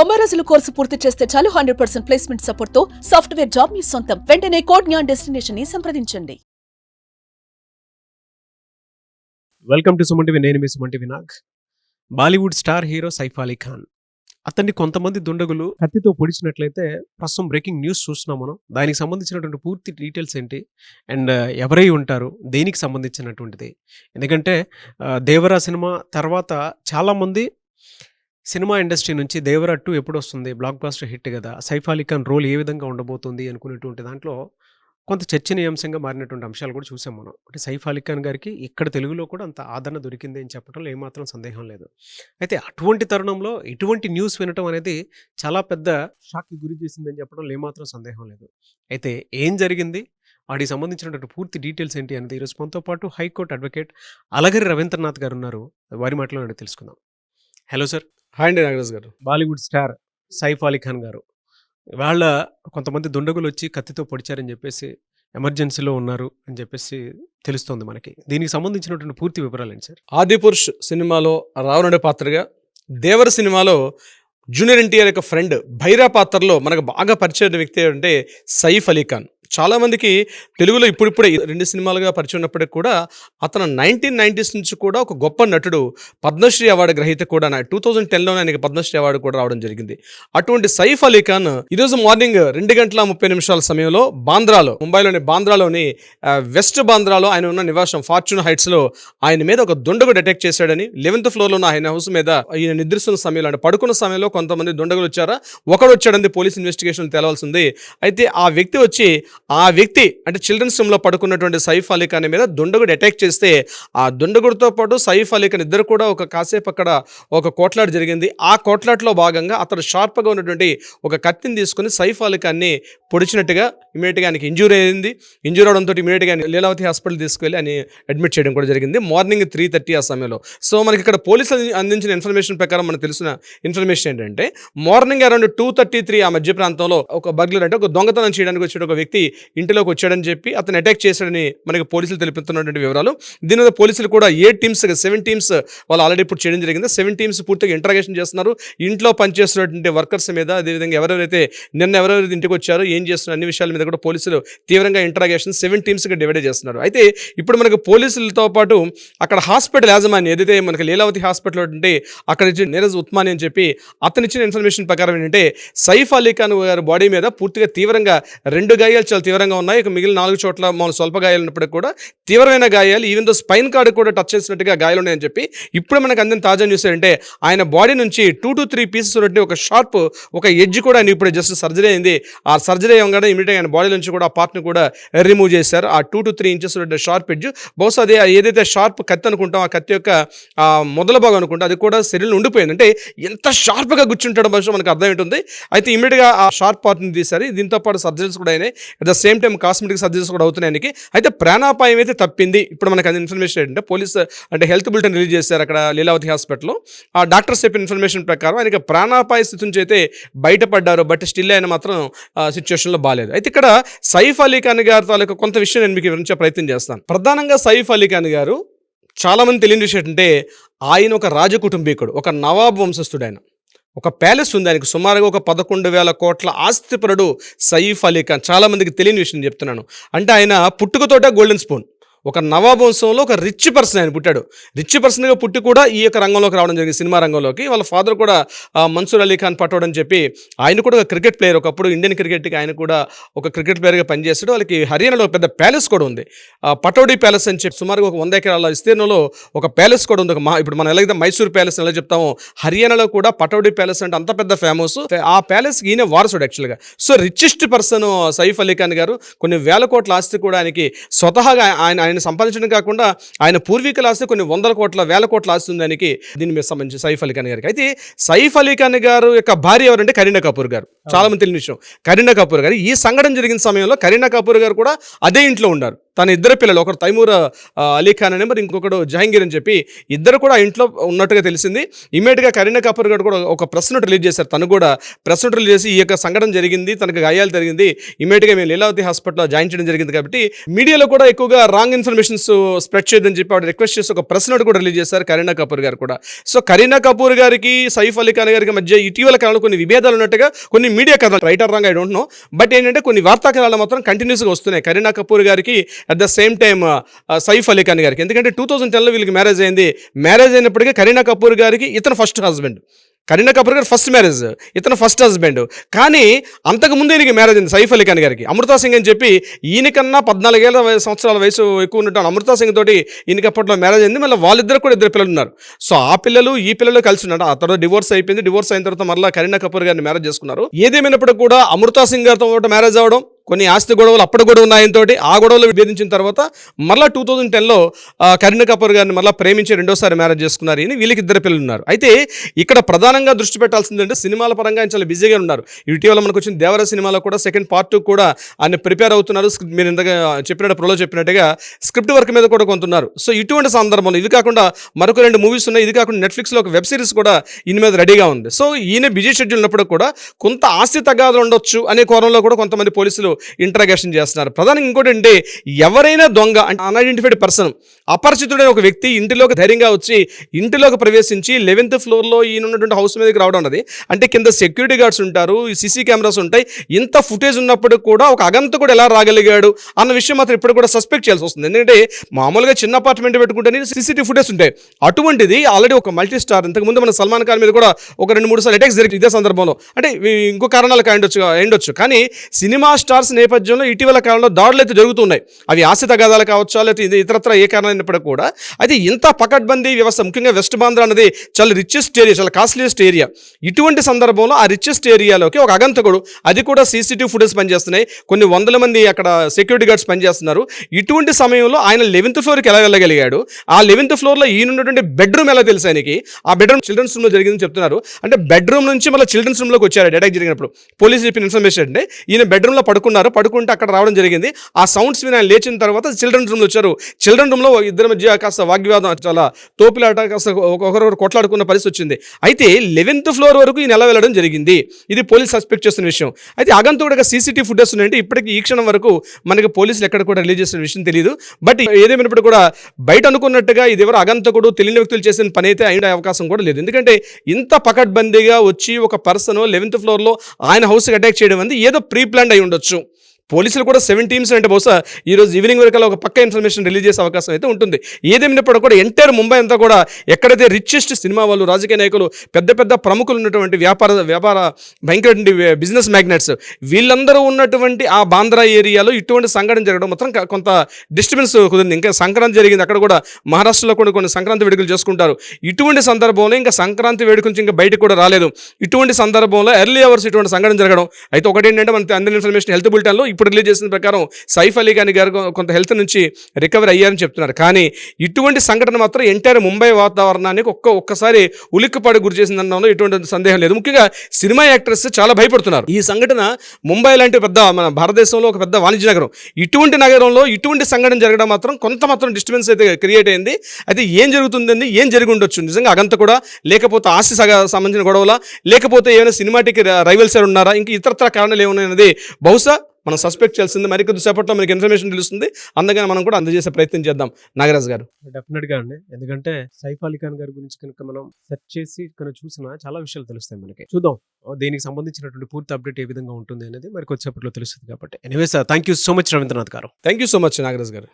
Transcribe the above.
90 రోజుల కోర్సు పూర్తి చేస్తే చాలు 100% ప్లేస్మెంట్ సపోర్ట్ తో సాఫ్ట్వేర్ జాబ్ మీ సొంతం. వెంటనే కోడ్ జ్ఞాన్ డెస్టినేషన్ ని సంప్రదించండి. Welcome to Suman TV. నేను మీ Suman TV Nag. Bollywood star hero Saif Ali Khan అతన్ని కొంతమంది దుండగులు కత్తితో పొడిచినట్లయితే ప్రస్తుతం బ్రేకింగ్ న్యూస్ చూస్తున్నాం మనం. దానికి సంబంధించినటువంటి పూర్తి డీటెయిల్స్ ఏంటి అండ్ ఎవరై ఉంటారు, దేనికి సంబంధించినటువంటిది. ఎందుకంటే దేవరా సినిమా తర్వాత చాలామంది సినిమా ఇండస్ట్రీ నుంచి దేవరా 2 ఎప్పుడు వస్తుంది, బ్లాక్ బాస్టర్ హిట్ కదా, సైఫ్ అలీ ఖాన్ రోల్ ఏ విధంగా ఉండబోతుంది అనుకునేటువంటి దాంట్లో కొంత చర్చనీయాంశంగా మారినటువంటి అంశాలు కూడా చూసాం మనం. అంటే సైఫ్ అలీ ఖాన్ గారికి ఇక్కడ తెలుగులో కూడా అంత ఆదరణ దొరికింది అని చెప్పడంలో ఏమాత్రం సందేహం లేదు. అయితే అటువంటి తరుణంలో ఇటువంటి న్యూస్ వినటం అనేది చాలా పెద్ద షాక్కి గురి చేసిందని చెప్పడంలో ఏమాత్రం సందేహం లేదు. అయితే ఏం జరిగింది, వాటికి సంబంధించినటువంటి పూర్తి డీటెయిల్స్ ఏంటి అనేది ఈరోజు మనతో పాటు హైకోర్టు అడ్వకేట్ అలగరి రవీంద్రనాథ్ గారు ఉన్నారు. వారి మాటలో నేను తెలుసుకుందాం. Hello sir. హాయ్ అండి నాగరాజ్ గారు. బాలీవుడ్ స్టార్ సైఫ్ అలీ ఖాన్ గారు వాళ్ళ కొంతమంది దుండగులు వచ్చి కత్తితో పొడిచారని చెప్పేసి ఎమర్జెన్సీలో ఉన్నారు అని చెప్పేసి తెలుస్తోంది మనకి. దీనికి సంబంధించినటువంటి పూర్తి వివరాలు ఏంటి సార్? ఆదిపురుష్ సినిమాలో రావణుడి పాత్రగా, దేవర సినిమాలో జూనియర్ ఎన్టీఆర్ యొక్క ఫ్రెండ్ భైరా పాత్రలో మనకు బాగా పరిచయం వ్యక్తి అంటే సైఫ్ అలీ ఖాన్. చాలామందికి తెలుగులో ఇప్పుడిప్పుడే 2 సినిమాలుగా పరిచయం ఉన్నప్పటికీ కూడా అతను 1990s నుంచి కూడా ఒక గొప్ప నటుడు, పద్మశ్రీ అవార్డు గ్రహీత కూడా. 2010లో ఆయనకి పద్మశ్రీ అవార్డు కూడా రావడం జరిగింది. అటువంటి సైఫ్ అలీ ఖాన్ ఈరోజు మార్నింగ్ 2:30 సమయంలో బాంద్రాలో, ముంబైలోని బాంద్రాలోని వెస్ట్ బాంద్రాలో ఆయన ఉన్న నివాసం ఫార్చ్యూన్ హైట్స్లో ఆయన మీద ఒక దుండగుడు అటాక్ చేశాడని, 11th ఫ్లోర్లో ఉన్న ఆయన హౌస్ మీద ఈయన నిద్రిస్తున్న సమయంలో, అంటే పడుకున్న సమయంలో కొంతమంది దుండగులు వచ్చారా, ఒకడు వచ్చాడని పోలీస్ ఇన్వెస్టిగేషన్ తేలవలసింది. అయితే ఆ వ్యక్తి అంటే చిల్డ్రన్స్ రూమ్లో పడుకున్నటువంటి సైఫ్ అలీ ఖాన్ మీద దుండగుడు అటాక్ చేస్తే ఆ దుండగుడితో పాటు సైఫ్ అలీ ఖాన్ ఇద్దరు కూడా ఒక కాసేపు అక్కడ ఒక కోట్లాట జరిగింది. ఆ కోట్లాటలో భాగంగా అతను షార్ప్గా ఉన్నటువంటి ఒక కత్తిని తీసుకుని సైఫ్ అలీ ఖాన్ని పొడిచినట్టుగా ఇమీడియట్గా ఆయనకి ఇంజూరీ అయింది. ఇంజూరీ అవడంతో ఇమీడియట్గా లీలావతి హాస్పిటల్ తీసుకెళ్ళి ఆయన అడ్మిట్ చేయడం కూడా జరిగింది మార్నింగ్ 3:30 ఆ సమయంలో. సో మనకి ఇక్కడ పోలీసులు అందించిన ఇన్ఫర్మేషన్ ప్రకారం మనకు తెలిసిన ఇన్ఫర్మేషన్ ఏంటంటే మార్నింగ్ అరౌండ్ 2:33 ఆ మధ్య ప్రాంతంలో ఒక బగ్లర్ అంటే ఒక దొంగతనం చేయడానికి వచ్చే ఒక వ్యక్తి ఇంటిలోకి వచ్చాడని చెప్పి అతను అటాక్ చేశాడని మనకి పోలీసులు తెలుపుతున్నటువంటి వివరాలు. దీని మీద పోలీసులు కూడా 7 టీమ్స్ వాళ్ళు ఆల్రెడీ ఇప్పుడు చేయడం జరిగింది. 7 టీమ్స్ పూర్తిగా ఇంట్రాగేషన్ చేస్తున్నారు. ఇంట్లో పనిచేస్తున్నటువంటి వర్కర్స్ మీద, అదేవిధంగా ఎవరెవరైతే ఇంటికి వచ్చారో, ఏం చేస్తున్నారు, అన్ని విషయాల మీద కూడా పోలీసులు తీవ్రంగా ఇంట్రాగేషన్ 7 టీమ్స్గా డివైడ్ చేస్తున్నారు. అయితే ఇప్పుడు మనకు పోలీసులతో పాటు అక్కడ హాస్పిటల్ యాజమాన్యం ఏదైతే మనకి లీలావతి హాస్పిటల్ ఉంటే అక్కడ నీరజ్ ఉత్మాని అని చెప్పి అతను ఇచ్చిన ఇన్ఫర్మేషన్ ప్రకారం ఏంటంటే సైఫ్ అలీ ఖాన్ గారి బాడీ మీద పూర్తిగా తీవ్రంగా 2 గాయాలు చాలా తీవ్రంగా ఉన్నాయి. ఇక మిగిలిన 4 చోట్ల మామూలు స్వల్ప గాయాలు ఉన్నప్పటికీ కూడా తీవ్రమైన గాయాలు, ఈవెన్ దో స్పైన్ కార్డ్ కూడా టచ్ చేసినట్టుగా గాయాలు ఉన్నాయని చెప్పి ఇప్పుడు మనకు అందిన తాజా న్యూస్ ఏంటంటే ఆయన బాడీ నుంచి 2 to 3 పీసెస్ ఉన్నట్టు ఒక షార్ప్ ఒక ఎడ్జ్ కూడా ఆయన ఇప్పుడు జస్ట్ సర్జరీ అయింది. ఆ సర్జరీ అవ్వగానే ఇమీడియట్గా ఆయన బాడీ నుంచి కూడా ఆ పార్ట్ని కూడా రిమూవ్ చేశారు. ఆ 2 to 3 ఇంచెస్ ఉన్న షార్ప్ ఎడ్జ్, బహుశా అదే ఏదైతే షార్ప్ కత్తి అనుకుంటాం, ఆ కత్తి యొక్క మొదల భాగం అనుకుంటాం, అది కూడా శరీరంలో ఉండిపోయింది. అంటే ఎంత షార్ప్గా గుచ్చుంటాడో బహుశా మనకు అర్థం ఉంటుంది. అయితే ఇమీడియట్గా ఆ షార్ప్ పార్ట్ని తీశారు. దీంతో పాటు సర్జరీస్ కూడా అయినాయి. At the same time cosmetic surgeries కూడా అవుతున్నాయి. అయితే ప్రాణాపాయం అయితే తప్పింది. ఇప్పుడు మనకు అది ఇన్ఫర్మేషన్ ఏంటంటే పోలీస్ అంటే హెల్త్ బులెటిన్ రిలీజ్ చేశారు అక్కడ లీలావతి హాస్పిటల్లో. ఆ డాక్టర్స్ చెప్పిన ఇన్ఫర్మేషన్ ప్రకారం ఆయనకి ప్రాణాపాయ స్థితి నుంచి అయితే బయటపడ్డారు. బట్ స్టిల్ ఆయన మాత్రం సిచ్యువేషన్లో బాగాలేదు. అయితే ఇక్కడ సైఫ్ అలీ ఖాన్ గారి తాలూకా కొంత విషయం నేను మీకు వివరించే ప్రయత్నం చేస్తాను. ప్రధానంగా సైఫ్ అలీ ఖాన్ గారు చాలామంది తెలియని విషయం ఏంటంటే ఆయన ఒక రాజకుటుంబీకుడు, ఒక నవాబ్ వంశస్థుడు. ఆయన ఒక ప్యాలెస్ ఉంది, ఆయనకు సుమారుగా ఒక 11,000 కోట్ల ఆస్తిపరుడు సైఫ్ అలీ ఖాన్. చాలామందికి తెలియని విషయం చెప్తున్నాను. అంటే ఆయన పుట్టుకతోటే గోల్డెన్ స్పూన్, ఒక నవాబ్ వంశంలో ఒక రిచ్ పర్సన్ ఆయన పుట్టాడు. రిచ్ పర్సన్గా పుట్టి కూడా ఈ యొక్క రంగంలోకి రావడం జరిగింది, సినిమా రంగంలోకి. వాళ్ళ ఫాదర్ కూడా మన్సూర్ అలీ ఖాన్ పటోడ్ అని చెప్పి ఆయన కూడా ఒక క్రికెట్ ప్లేయర్. ఒకప్పుడు ఇండియన్ క్రికెట్కి ఆయన కూడా ఒక క్రికెట్ ప్లేయర్గా పనిచేస్తాడు. వాళ్ళకి హర్యానాలో పెద్ద ప్యాలెస్ కూడా ఉంది, పటోడీ ప్యాలెస్ అని చెప్పి సుమారుగా ఒక 100 ఎకరాల విస్తీర్ణంలో ఒక ప్యాలెస్ కూడా ఉంది. ఇప్పుడు మనం ఎలాగైతే మైసూర్ ప్యాలెస్ ఎలా చెప్తామో, హర్యానాలో కూడా పటోడీ ప్యాలెస్ అంటే అంత పెద్ద ఫేమస్. ఆ ప్యాలెస్కి ఈయన వారసుడు యాక్చువల్గా. So richest person Saif Ali Khan గారు. కొన్ని వేల కోట్ల ఆస్తి కూడా ఆయనకి స్వతహాగా ఆయన సంపాదించడం కాకుండా ఆయన పూర్వీకుల ఆస్తి కొన్ని 100 కోట్ల 1000 కోట్ల ఆస్తి ఉంది ఆయనకి. దీని మీద సంబంధించి సైఫ్ అలీ ఖాన్ గారికి. అయితే సైఫ్ అలీ ఖాన్ గారు యొక్క భార్య ఎవరంటే కరీనా కపూర్ గారు. చాలా మంది తెలియని విషయం, కరీనా కపూర్ గారు. ఈ సంఘటన జరిగిన సమయంలో కరీనా కపూర్ గారు కూడా అదే ఇంట్లో ఉన్నారు. తన 2 పిల్లలు, ఒకరు తైమూర్ అలీ ఖాన్ అని, మరి ఇంకొకడు జహాంగీర్ అని చెప్పి ఇద్దరు కూడా ఆ ఇంట్లో ఉన్నట్టుగా తెలిసింది. ఇమీడియట్గా కరీనా కపూర్ గారు కూడా ఒక ప్రెస్ నోట్ రిలీజ్ చేశారు. తను కూడా ప్రెస్ నోట్ రిలీజ్ చేసి ఈ యొక్క సంఘటన జరిగింది, తనకు గాయాలు జరిగింది, ఇమీడియట్గా మేము లీలావతి హాస్పిటల్లో జాయిన్ చేయడం జరిగింది. కాబట్టి మీడియాలో కూడా ఎక్కువగా రాంగ్ ఇన్ఫర్మేషన్స్ స్ప్రెడ్ చేయదని చెప్పి ఆవిడ రిక్వెస్ట్ చేసి ఒక ప్రెస్ నోట్ కూడా రిలీజ్ చేశారు కరీనా కపూర్ గారు కూడా. సో కరీనా కపూర్ గారికి సైఫ్ అలీ ఖాన్ గారికి మధ్య ఇటీవల కాలంలో కొన్ని విభేదాలు ఉన్నట్టుగా కొన్ని మీడియా కథలు, writer wrong I don't know, but ఏంటంటే కొన్ని వార్తా కథలు మాత్రం కంటిన్యూస్గా వస్తున్నాయి కరీనా కపూర్ గారికి at the same time Saif Ali Khan గారికి. ఎందుకంటే 2010లో వీళ్ళకి మ్యారేజ్ అయింది. మ్యారేజ్ అయినప్పటికీ కరీనా కపూర్ గారికి ఇతను ఫస్ట్ హస్బెండ్, కరీనా కపూర్ గారు ఫస్ట్ మ్యారేజ్, ఇతను ఫస్ట్ హస్బెండ్. కానీ అంతకుముందు ఈయనకి మ్యారేజ్ అయింది సైఫ్ అలీ ఖాన్ గారికి. అమృతా సింగ్ అని చెప్పి ఈయనకన్నా 14 సంవత్సరాల వయసు ఎక్కువ ఉన్నట్టు అమృతా సింగ్ తోటి ఈయనకి అప్పట్లో మ్యారేజ్ అయింది. మళ్ళీ వాళ్ళిద్దరు కూడా 2 పిల్లలు ఉన్నారు. సో ఆ పిల్లలు ఈ పిల్లలు కలిసి ఉన్నారు. ఆ తర్వాత డివోర్స్ అయిపోయింది. డివోర్స్ అయిన తర్వాత మళ్ళీ కరీనా కపూర్ గారిని మ్యారేజ్ చేసుకున్నారు. ఏదేమైనప్పుడు కూడా అమృతా సింగ్ గారితో మ్యారేజ్ అవ్వడం, కొన్ని ఆస్తి గొడవలు అప్పుడు కూడా ఉన్నాయంతో ఆ గొడవలు విభేదించిన తర్వాత మళ్ళీ 2010లో కరీనా కపూర్ గారిని మళ్ళీ ప్రేమించి రెండోసారి మ్యారేజ్ చేసుకున్నారు. ఈయన వీళ్ళకి 2 పిల్లలు ఉన్నారు. అయితే ఇక్కడ ప్రధానంగా దృష్టి పెట్టాల్సిందంటే సినిమాల పరంగా ఆయన చాలా బిజీగా ఉన్నారు. ఇటీవల మనకు వచ్చిన దేవర సినిమాలో కూడా సెకండ్ పార్ట్ కూడా ఆయన ప్రిపేర్ అవుతున్నారు. మీరు ఇంతగా చెప్పినట్టు ప్రోలో చెప్పినట్టుగా స్క్రిప్ట్ వర్క్ మీద కూడా కొంటున్నారు. సో ఇటువంటి సందర్భంలో ఇది కాకుండా మరొక 2 మూవీస్ ఉన్నాయి. ఇది కాకుండా నెట్ఫ్లిక్స్లో ఒక వెబ్ సిరీస్ కూడా ఈయన మీద రెడీగా ఉంది. సో ఈయన బిజీ షెడ్యూల్ ఉన్నప్పుడు కూడా కొంత ఆస్తి తగాదాలు ఉండొచ్చు అనే కోణంలో కూడా కొంతమంది పోలీసులు ఇంట్రాగేషన్ చేస్తున్నారు. ప్రధానంగా ఇంకోటి అంటే ఎవరైనా దొంగ అంటే అన్ఐడెంటిఫైడ్ పర్సన్, అపరిచితుడైన ఒక వ్యక్తి ఇంటిలోకి ధైర్యంగా వచ్చి ఇంటిలోకి ప్రవేశించి 11th ఫ్లోర్లో ఈయన ఉన్నటువంటి హౌస్ మీదకి రావడం అన్నది అంటే కింద సెక్యూరిటీ గార్డ్స్ ఉంటారు, సీసీ కెమెరాస్ ఉంటాయి. ఇంత ఫుటేజ్ ఉన్నప్పుడు కూడా ఒక అగంతకుడు ఎలా రాగలిగాడు అన్న విషయం మాత్రం ఇప్పుడు కూడా సస్పెక్ట్ చేయాల్సి వస్తుంది. ఎందుకంటే మామూలుగా చిన్న అపార్ట్మెంట్ పెట్టుకుంటే సీసీటీవీ ఫుటేజ్ ఉంటాయి. అటువంటిది ఆల్రెడీ ఒక మల్టీ స్టార్, ఇంతకుముందు మన సల్మాన్ ఖాన్ మీద కూడా ఒక 2-3 సార్లు అటాక్స్ జరిగింది ఇదే సందర్భంలో. అంటే ఇంకో కారణాలు అయ్యుండొచ్చు. కానీ సినిమా స్టార్స్ నేపథ్యంలో ఇటీవల కాలంలో దాడులు అయితే జరుగుతున్నాయి. అవి ఆస్తి తగాదాలు కావచ్చు, లేకపోతే ఇతరత్ర ఏ కారణమైనప్పటికీ కూడా అయితే ఇంత పకడ్బందీ వ్యవస్థ, ముఖ్యంగా వెస్ట్ బాంద్రా అనేది చాలా రిచెస్ట్ ఏరియా, చాలా కాస్ట్లీయెస్ట్ ఏరియా. ఇటువంటి సందర్భంలో ఆ రిచెస్ట్ ఏరియాలోకి ఒక అగంతకుడు, అది కూడా సీసీటీవీ ఫుటేజ్ పనిచేస్తున్నాయి, కొన్ని 100 మంది అక్కడ సెక్యూరిటీ గార్డ్స్ పనిచేస్తున్నారు. ఇటువంటి సమయంలో ఆయన 11th ఫ్లోర్కి ఎలా వెళ్ళగలిగాడు, ఆ 11th ఫ్లోర్లో ఈయన ఉన్నటువంటి బెడ్రూమ్ ఎలా తెలుసు ఆయనకి, ఆ బెడ్రూమ్ చిల్డ్రన్స్ రూమ్లో జరిగిందని చెప్తున్నారు. అంటే బెడ్రూమ్ నుంచి మళ్ళీ చిల్డ్రన్స్ రూమ్లోకి వచ్చారు అటాక్ జరిగినప్పుడు. పోలీసు చెప్పిన ఇన్ఫర్మేషన్ అంటే ఈయన బెడ్రూమ్లో పడుకుంటే అక్కడ రావడం జరిగింది. ఆ సౌండ్స్ విని ఆయన లేచిన తర్వాత చిల్డ్రన్ రూమ్లో వచ్చారు. చిల్డ్రన్ రూమ్లో ఇద్దరి మధ్య కాస్త వాగ్వివాదం, చాలా తోపులాట, కాస్త ఒకరొకరు కొట్లాడుకున్న పరిస్థితి వచ్చింది. అయితే 11th ఫ్లోర్ వరకు ఈయన ఎలా వెళ్ళడం జరిగింది, ఇది పోలీసు సస్పెక్ట్ చేస్తున్న విషయం. అయితే అగంతకుడిగా సీసీటీవీ ఫుటేజ్ ఉన్నాయంటే ఇప్పటికీ ఈ క్షణం వరకు మనకి పోలీసులు ఎక్కడ కూడా రిలీజ్ చేసిన విషయం తెలియదు. బట్ ఏదేమైనప్పుడు కూడా బయట అనుకున్నట్టుగా ఇది ఎవరు అగంతకుడు తెలియని వ్యక్తులు చేసిన పని అయితే అయిన అవకాశం కూడా లేదు. ఎందుకంటే ఇంత పకడ్బందీగా వచ్చి ఒక పర్సన్ 11th ఫ్లోర్లో ఆయన హౌస్కి అటాక్ చేయడం అనేది ఏదో ప్రీ ప్లాన్ అయి ఉండొచ్చు. పోలీసులు కూడా 7 టీమ్స్ అంటే బహుశా ఈరోజు ఈవినింగ్ వరకు ఒక పక్క ఇన్ఫర్మేషన్ రిలీజ్ చేసే అవకాశం అయితే ఉంటుంది. ఏదేమైనప్పుడు కూడా ఎంటైర్ ముంబై అంతా కూడా ఎక్కడైతే రిచెస్ట్ సినిమా వాళ్ళు, రాజకీయ నాయకులు, పెద్ద పెద్ద ప్రముఖులు ఉన్నటువంటి వ్యాపార భయంకర బిజినెస్ మ్యాగ్నెట్స్ వీళ్ళందరూ ఉన్నటువంటి ఆ బాంద్రా ఏరియాలో ఇటువంటి సంఘటన జరగడం మాత్రం కొంత డిస్టర్బెన్స్ కుదిరింది. ఇంకా సంక్రాంతి జరిగింది, అక్కడ కూడా మహారాష్ట్రలో కూడా కొన్ని సంక్రాంతి వేడుకలు చేసుకుంటారు. ఇటువంటి సందర్భంలో ఇంకా సంక్రాంతి వేడుక నుంచి ఇంకా బయటకు కూడా రాలేదు. ఇటువంటి సందర్భంలో ఎర్లీ అవర్స్ ఇటువంటి సంఘటన జరగడం. అయితే ఒకటి ఏంటంటే మన అందరి ఇన్ఫర్మేషన్ హెల్త్ బులెటిన్లో ఇప్పుడు రిలీజ్ చేసిన ప్రకారం సైఫ్ అలీ ఖాన్ గారు కొంత హెల్త్ నుంచి రికవర్ అయ్యారని చెప్తున్నారు. కానీ ఇటువంటి సంఘటన మాత్రం ఎంటైర్ ముంబై వాతావరణానికి ఒక్కసారి ఉలిక్కిపాటు గురి చేసిందనడంలో ఎటువంటి సందేహం లేదు. ముఖ్యంగా సినిమా యాక్టర్స్ చాలా భయపడుతున్నారు. ఈ సంఘటన ముంబై లాంటి పెద్ద మన భారతదేశంలో ఒక పెద్ద వాణిజ్య నగరం, ఇటువంటి నగరంలో ఇటువంటి సంఘటన జరగడం మాత్రం కొంత మాత్రం డిస్టర్బెన్స్ అయితే క్రియేట్ అయింది. అయితే ఏం జరుగుతుందండి, ఏం జరిగి ఉండొచ్చు, నిజంగా అగంత కూడా, లేకపోతే ఆస్తి సంబంధించిన గొడవలా, లేకపోతే ఏమైనా సినిమాటిక్ రైవల్స్ ఉన్నారా, ఇంకా ఇతరత్ర కారణాలు ఏమున్నాయన్నది బహుశా మనం సస్పెక్ట్ చేయాల్సింది. మరికొద్ది సేపట్లో మనకి ఇన్ఫర్మేషన్ తెలుస్తుంది. అందుకని మనం కూడా అందజేసే ప్రయత్నం చేద్దాం. నాగరాజ్ గారు, డెఫినెట్గా అండి, ఎందుకంటే సైఫ్ అలీ ఖాన్ గారి గురించి కనుక మనం సెర్చ్ చేసి కనుక చూసినా చాలా విషయాలు తెలుస్తాయి మనకి. చూద్దాం దీనికి సంబంధించినటువంటి పూర్తి అప్డేట్ ఏ విధంగా ఉంటుంది అనేది మరి కొద్దిసేపట్లో తెలుస్తుంది. కాబట్టి anyways thank you so much Ravindranath garu. Thank you so much Nagaraj గారు.